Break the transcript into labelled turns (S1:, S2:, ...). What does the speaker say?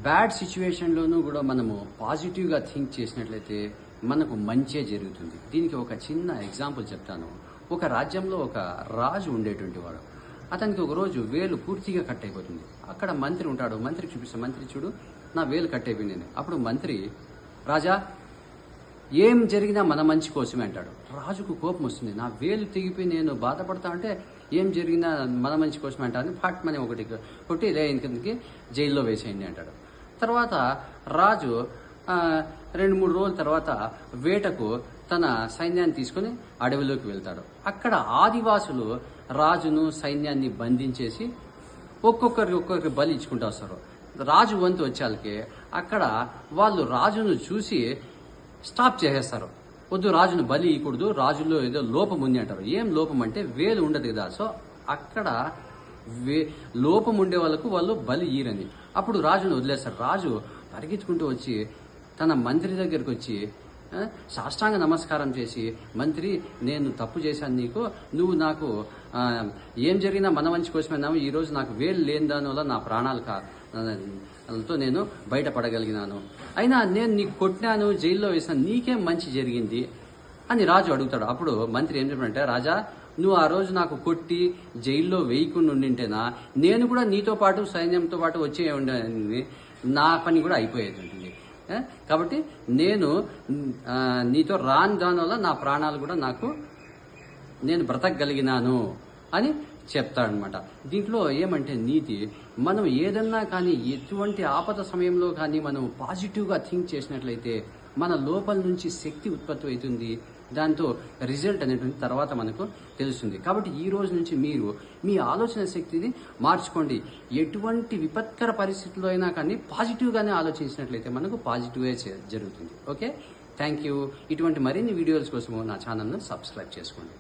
S1: Bad సిచ్యువేషన్లోనూ కూడా మనము పాజిటివ్గా థింక్ చేసినట్లయితే మనకు మంచే జరుగుతుంది. దీనికి ఒక చిన్న ఎగ్జాంపుల్ చెప్తాను. ఒక రాజ్యంలో ఒక రాజు ఉండేటువంటి వాడు. అతనికి ఒకరోజు వేలు పూర్తిగా కట్ అయిపోతుంది. అక్కడ మంత్రి ఉంటాడు. మంత్రికి చూపిస్తే, మంత్రి చూడు నా వేలు కట్ అయిపోయింది. అప్పుడు మంత్రి, రాజా ఏం జరిగినా మన మంచి కోసమే అంటాడు. రాజుకు కోపం వస్తుంది. నా వేలు తెగిపోయి నేను బాధపడతా అంటే ఏం జరిగినా మన మంచి కోసమే అంటాను. ఫాట్ మని ఒకటి కొట్టి కిందకి జైల్లో వేసేయండి అంటాడు. తర్వాత రాజు 2-3 రోజుల తర్వాత వేటకు తన సైన్యాన్ని తీసుకుని అడవిలోకి వెళ్తాడు. అక్కడ ఆదివాసులు రాజును సైన్యాన్ని బంధించేసి ఒక్కొక్కరికి బలి ఇచ్చుకుంటూ వస్తారు. రాజు వంతు వచ్చాలకి అక్కడ వాళ్ళు రాజును చూసి స్టాప్ చేసేస్తారు. వద్దు, రాజును బలి ఇవ్వకూడదు, రాజులో ఏదో లోపం ఉంది అంటారు. ఏం లోపం అంటే వేలు ఉండదు కదా. సో అక్కడ లోపం ఉండే వాళ్ళకు వాళ్ళు బలి ఇయ్యరని. అప్పుడు రాజును వదిలేస్తారు. రాజు పరిగెత్తుకుంటూ వచ్చి తన మంత్రి దగ్గరికి వచ్చి సాష్టాంగ నమస్కారం చేసి, మంత్రి నేను తప్పు చేశాను, నువ్వు నాకు ఏం జరిగినా మన మంచి కోసమన్నావు. ఈరోజు నాకు వేలు లేని దానివల్ల నా ప్రాణాలతో నేను బయటపడగలిగినాను. అయినా నేను నీకు కొట్టినాను, జైల్లో వేసాను, నీకేం మంచి జరిగింది అని రాజు అడుగుతాడు. అప్పుడు మంత్రి ఏం చెప్పాడంటే, రాజా నువ్వు ఆ రోజు నాకు కొట్టి జైల్లో వేయకుండా ఉండింటేనా నేను కూడా నీతో పాటు సైన్యంతో పాటు వచ్చే ఉండేది, నా పని కూడా అయిపోయేది ఉంటుంది. కాబట్టి నేను నీతో రాని దానివల్ల నా ప్రాణాలు కూడా నేను బ్రతకగలిగినాను అని చెప్తాడనమాట. దీంట్లో ఏమంటే నీతి, మనం ఏదన్నా కానీ ఎటువంటి ఆపద సమయంలో కానీ మనం పాజిటివ్గా థింక్ చేసినట్లయితే మన లోపల నుంచి శక్తి ఉత్పత్తి అవుతుంది. దాంతో రిజల్ట్ అనేటువంటి తర్వాత మనకు తెలుస్తుంది. కాబట్టి ఈ రోజు నుంచి మీరు మీ ఆలోచన శక్తిని మార్చుకోండి. ఎటువంటి విపత్కర పరిస్థితుల్లో అయినా కానీ పాజిటివ్గానే ఆలోచించినట్లయితే మనకు పాజిటివ్గా జరుగుతుంది. Okay, thank you. ఇటువంటి మరిన్ని వీడియోస్ కోసము నా ఛానల్ను సబ్స్క్రైబ్ చేసుకోండి.